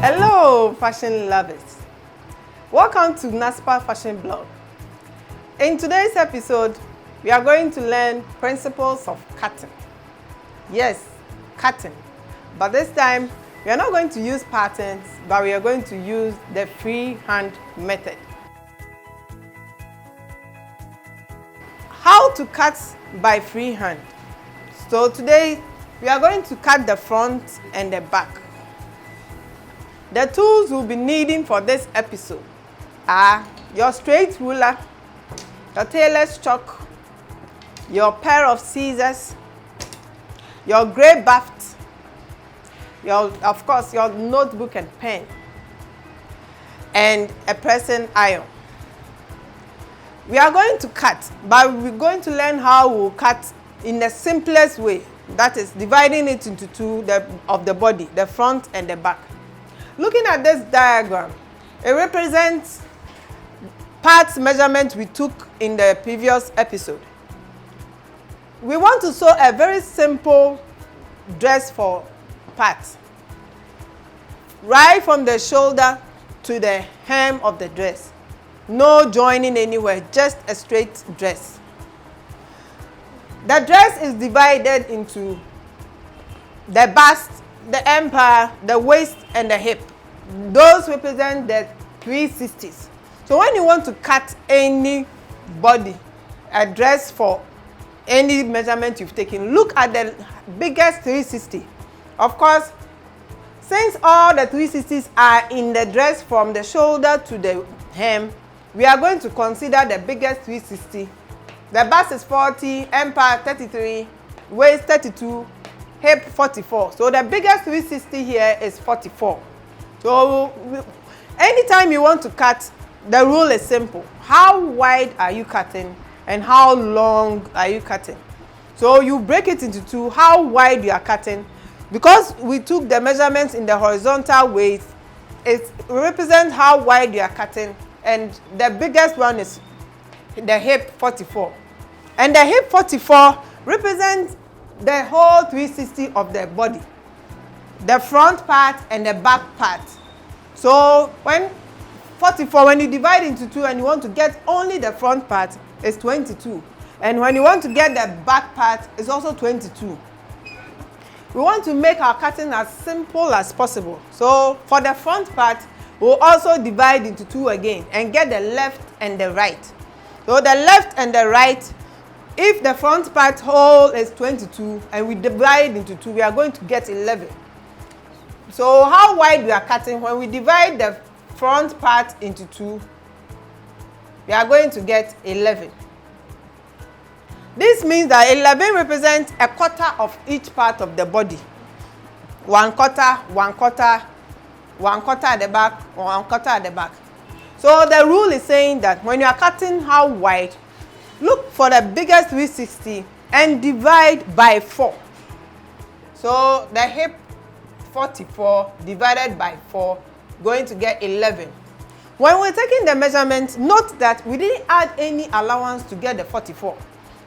Hello, fashion lovers. Welcome to Knaspa Fashion Blog. In today's episode, we are going to learn principles of cutting. Yes, cutting. But this time, we are not going to use patterns, but we are going to use the freehand method. How to cut by freehand. So today, we are going to cut the front and the back. The tools we'll be needing for this episode are your straight ruler, your tailor's chalk, your pair of scissors, your gray baft, of course, your notebook and pen, and a pressing iron. We are going to cut, but we're going to learn how we'll cut in the simplest way. That is dividing it into two of the body, the front and the back. Looking at this diagram, it represents parts measurement we took in the previous episode. We want to sew a very simple dress for parts. Right from the shoulder to the hem of the dress. No joining anywhere, just a straight dress. The dress is divided into the bust, the empire, the waist, and the hip. Those represent the 360s. So when you want to cut any body, a dress for any measurement you've taken, look at the biggest 360. Of course, since all the 360s are in the dress from the shoulder to the hem, we are going to consider the biggest 360. The bust is 40, empire 33, waist 32, hip 44. So the biggest 360 here is 44. So anytime you want to cut, the rule is simple. How wide are you cutting and how long are you cutting? So you break it into two, how wide you are cutting. Because we took the measurements in the horizontal waist, it represents how wide you are cutting, and the biggest one is the hip 44. And the hip 44 represents the whole 360 of the body, the front part and the back part. So when 44, when you divide into two and you want to get only the front part, it's 22. And when you want to get the back part, it's also 22. We want to make our cutting as simple as possible. So for the front part, we'll also divide into two again and get the left and the right. So the left and the right, if the front part whole is 22 and we divide into two, we are going to get 11. So how wide we are cutting, when we divide the front part into two, we are going to get 11. This means that 11 represents a quarter of each part of the body. 1/4, 1/4, 1/4 at the back, 1/4 at the back. So the rule is saying that when you are cutting how wide, look for the biggest 360 and divide by 4. So the hip 44 divided by 4, going to get 11. When we're taking the measurement, note that we didn't add any allowance to get the 44.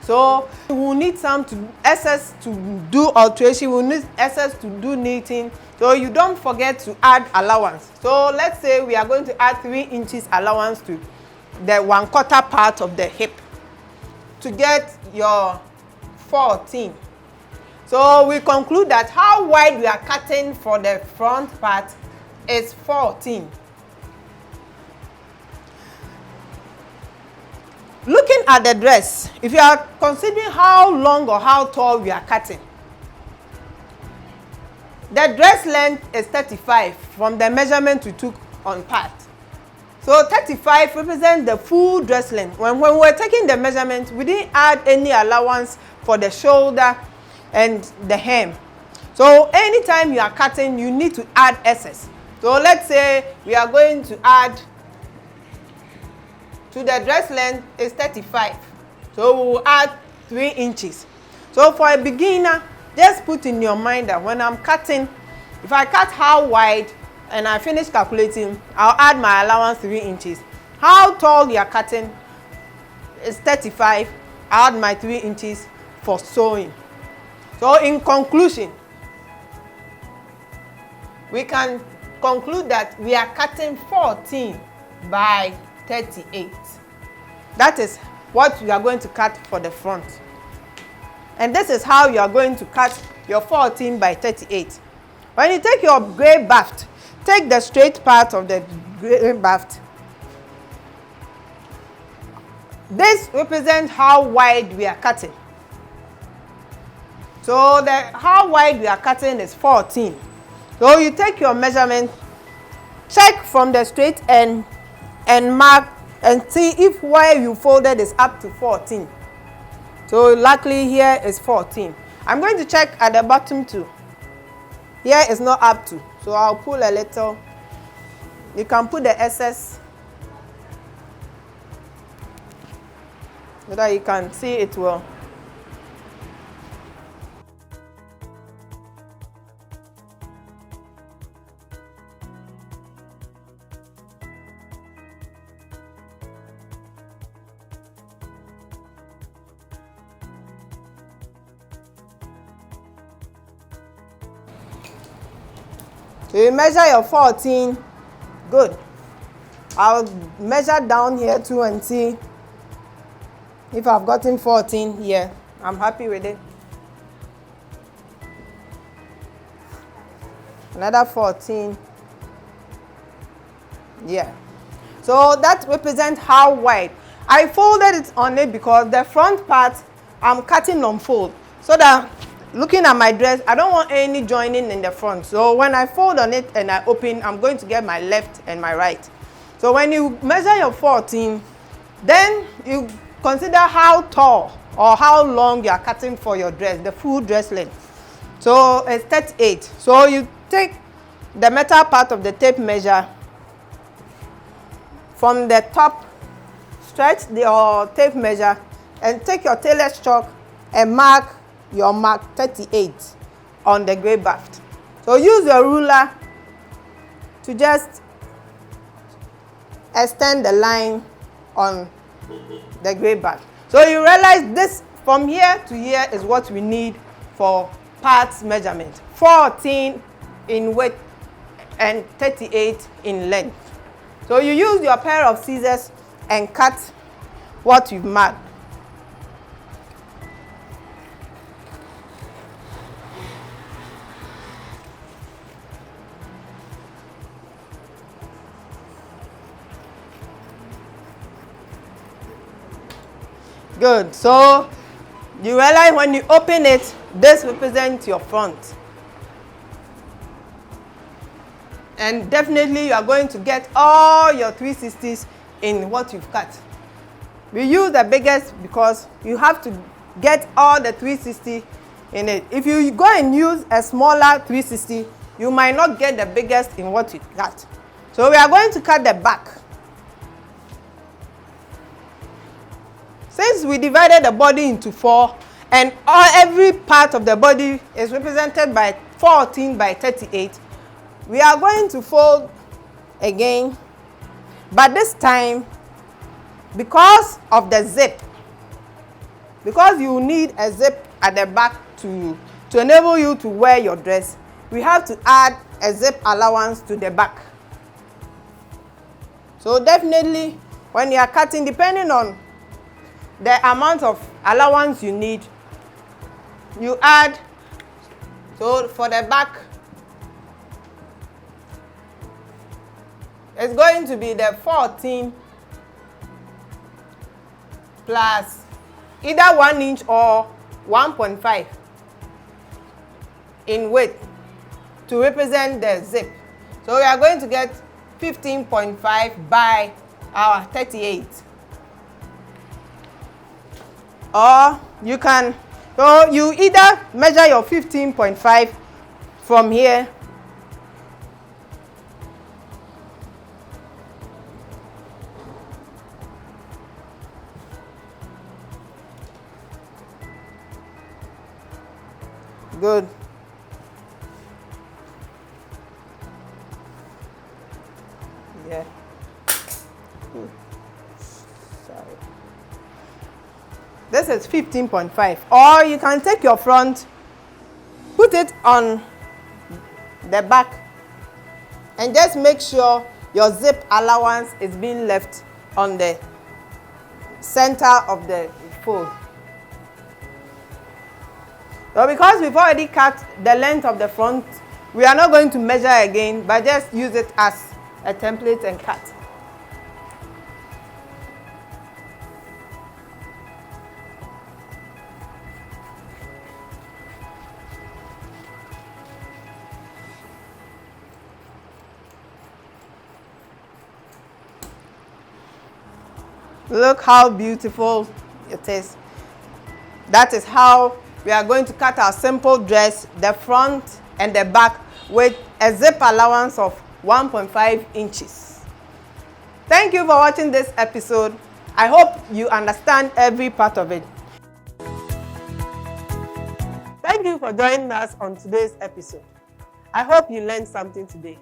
So we will need some excess to do alteration, we will need excess to do knitting. So you don't forget to add allowance. So let's say we are going to add 3 inches allowance to the 1/4 part of the hip to get your 14. So we conclude that how wide we are cutting for the front part is 14. Looking at the dress, if you are considering how long or how tall we are cutting, the dress length is 35 from the measurement we took on part. So 35 represents the full dress length. When we were taking the measurement, we didn't add any allowance for the shoulder and the hem. So anytime you are cutting, you need to add excess. So let's say we are going to add to the dress length is 35. So we will add 3 inches. So for a beginner, just put in your mind that when I'm cutting, if I cut how wide and I finish calculating, I'll add my allowance 3 inches. How tall you are cutting is 35. I'll add my 3 inches for sewing. So in conclusion, we can conclude that we are cutting 14 by 38. That is what you are going to cut for the front. And this is how you are going to cut your 14 by 38. When you take your gray baft, take the straight part of the gray baft. This represents how wide we are cutting. So how wide we are cutting is 14. So you take your measurement, check from the straight end and mark and see if where you folded is up to 14. So luckily here is 14. I'm going to check at the bottom too. Here is not up to. So I'll pull a little. You can put the excess so that you can see it well. So you measure your 14. Good. I'll measure down here too and see if I've gotten 14 here. I'm happy with it. Another 14. Yeah. So that represents how wide. I folded it on it because the front part I'm cutting on fold. So that looking at my dress, I don't want any joining in the front. So when I fold on it and I open, I'm going to get my left and my right. So when you measure your 14, then you consider how tall or how long you are cutting for your dress, the full dress length. So it's 38. So you take the metal part of the tape measure from the top, stretch your tape measure and take your tailor's chalk and mark your mark 38 on the gray baft. So use your ruler to just extend the line on the gray baft. So you realize this from here to here is what we need for parts measurement. 14 in width and 38 in length. So you use your pair of scissors and cut what you've marked. Good. So you realize when you open it, this represents your front. And definitely you are going to get all your 360s in what you've cut. We use the biggest because you have to get all the 360 in it. If you go and use a smaller 360, you might not get the biggest in what you cut. So we are going to cut the back. Since we divided the body into 4 and every part of the body is represented by 14 by 38, we are going to fold again, but this time because of the zip, because you need a zip at the back to enable you to wear your dress, we have to add a zip allowance to the back. So definitely when you are cutting, depending on the amount of allowance you need, you add. So for the back, it's going to be the 14 plus either 1 inch or 1.5 in width to represent the zip. So we are going to get 15.5 by our 38. Or you can, so you either measure your 15.5 from here good. Yeah. Sorry. This is 15.5. Or you can take your front, put it on the back And just make sure your zip allowance is being left on the center of the fold. So because we've already cut the length of the front, we are not going to measure again, but just use it as a template and cut. Look how beautiful it is. That is how we are going to cut our simple dress, the front and the back, with a zip allowance of 1.5 inches. Thank you for watching this episode. I hope you understand every part of it. Thank you for joining us on today's episode. I hope you learned something today.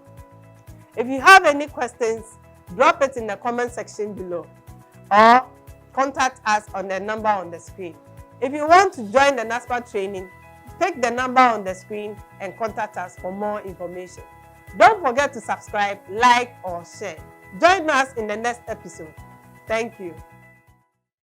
If you have any questions, drop it in the comment section below or contact us on the number on the screen. If you want to join the Knaspa training, take the number on the screen and contact us for more information. Don't forget to subscribe, like, or share. Join us in the next episode. Thank you.